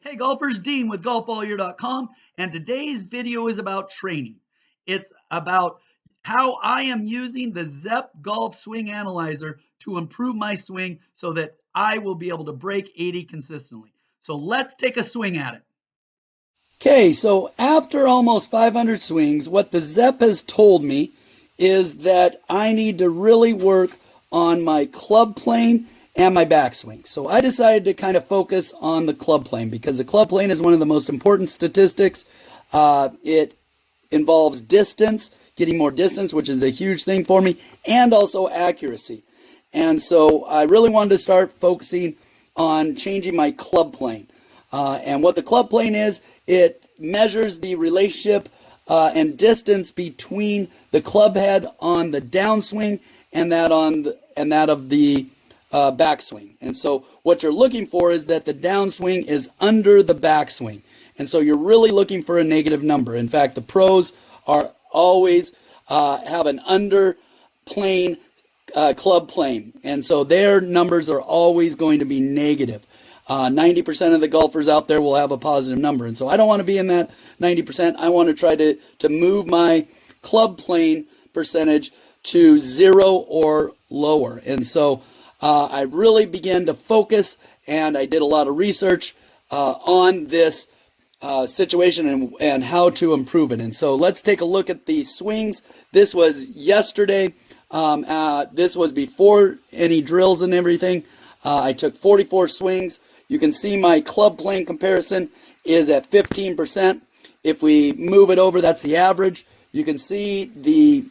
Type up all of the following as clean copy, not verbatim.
Hey golfers, Dean with golfallyear.com, and today's video is about training. It's about how I am using the Zepp Golf Swing Analyzer to improve my swing so that I will be able to break 80 consistently. So let's take a swing at it. Okay, so after almost 500 swings, what the Zepp has told me is that I need to really work on my club plane and my backswing. So I decided to kind of focus on the club plane because the club plane is one of the most important statistics. It involves distance, getting more distance, which is a huge thing for me, and also accuracy. And so I really wanted to start focusing on changing my club plane. And what the club plane is, it measures the relationship and distance between the club head on the downswing and that of the backswing. And so what you're looking for is that the downswing is under the backswing. And so you're really looking for a negative number. In fact, the pros are always have an under plane club plane. And so their numbers are always going to be negative. 90% of the golfers out there will have a positive number. And so I don't want to be in that 90%. I want to try to move my club plane percentage to 0 or lower. And so I really began to focus, and I did a lot of research on this situation and how to improve it. And so let's take a look at the swings. This was yesterday. This was before any drills and everything. I took 44 swings. You can see my club plane comparison is at 15%. If we move it over, that's the average. You can see the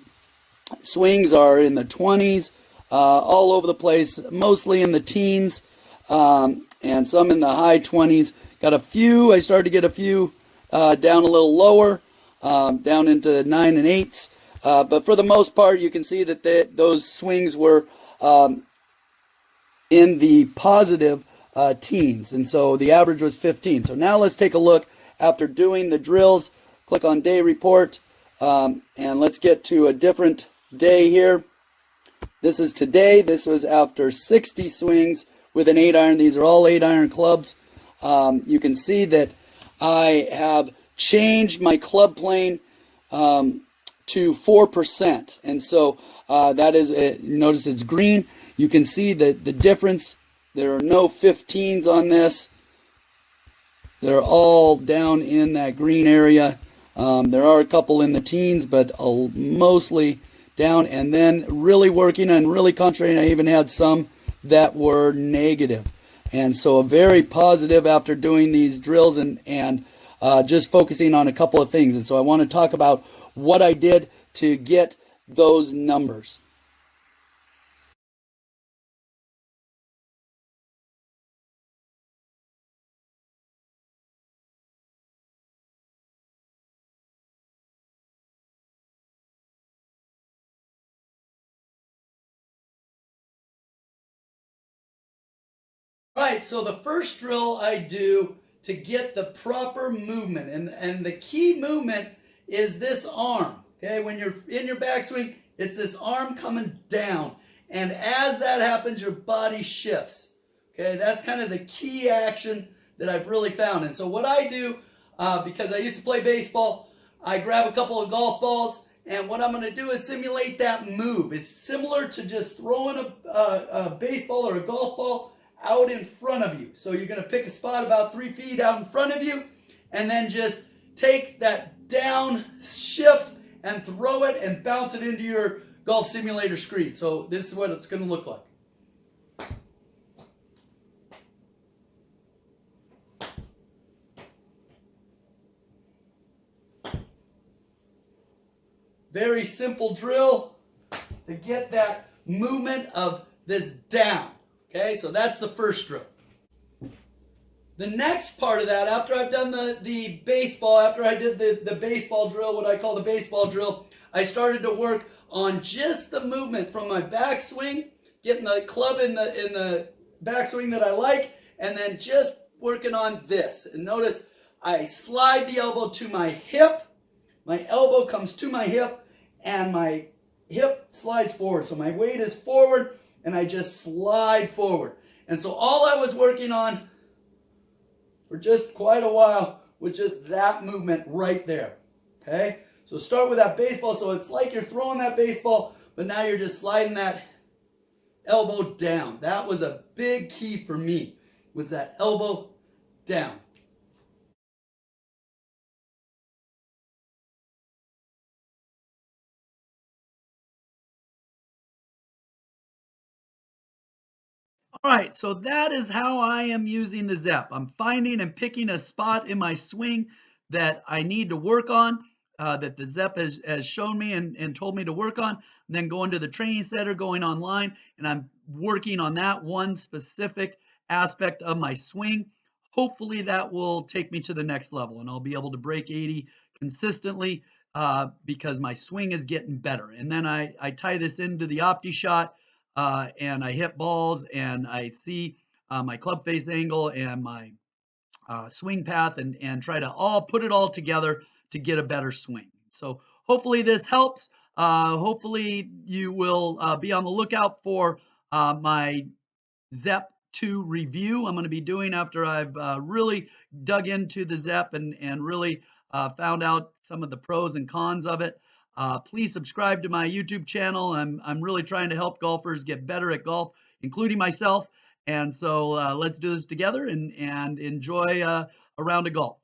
swings are in the 20s, all over the place, mostly in the teens, and some in the high 20s. Got a few, I started to get a few down a little lower, down into 9 and 8s. But for the most part, you can see that those swings were in the positive teens. And so the average was 15. So now let's take a look after doing the drills. Click on day report, and let's get to a different day here. This is today. This was after 60 swings with an 8-iron. These are all 8-iron clubs. You can see that I have changed my club plane to 4%. And so that is, notice it's green. You can see the difference. There are no 15s on this. They're all down in that green area. There are a couple in the teens, but mostly down. And then really working and really concentrating, I even had some that were negative. And so a very positive after doing these drills and just focusing on a couple of things. And so I want to talk about what I did to get those numbers. All right, so the first drill I do to get the proper movement, and the key movement is this arm. Okay, when you're in your backswing, it's this arm coming down, and as that happens, your body shifts. Okay, that's kind of the key action that I've really found. And so what I do, because I used to play baseball, I grab a couple of golf balls, and what I'm going to do is simulate that move. It's similar to just throwing a baseball or a golf ball out in front of you. So you're going to pick a spot about 3 feet out in front of you, and then just take that down shift and throw it and bounce it into your golf simulator screen. So this is what it's going to look like. Very simple drill to get that movement of this down. Okay, so that's the first drill. The next part of that, after I've done the baseball, after I did the baseball drill, what I call the baseball drill, I started to work on just the movement from my backswing, getting the club in the backswing that I like, and then just working on this. And notice I slide the elbow to my hip, my elbow comes to my hip, and my hip slides forward. So my weight is forward, and I just slide forward. And so all I was working on for just quite a while with just that movement right there. Okay? So start with that baseball. So it's like you're throwing that baseball, but now you're just sliding that elbow down. That was a big key for me, was that elbow down. All right, so that is how I am using the Zepp. I'm finding and picking a spot in my swing that I need to work on, that the Zepp has shown me and told me to work on. And then going to the training center, going online, and I'm working on that one specific aspect of my swing. Hopefully, that will take me to the next level, and I'll be able to break 80 consistently because my swing is getting better. And then I tie this into the Opti shot and I hit balls and I see my club face angle and my swing path and try to all put it all together to get a better swing. So hopefully this helps. Hopefully you will be on the lookout for my Zepp 2 review I'm going to be doing after I've really dug into the Zepp and really found out some of the pros and cons of it. Please subscribe to my YouTube channel. I'm really trying to help golfers get better at golf, including myself. And so let's do this together and enjoy a round of golf.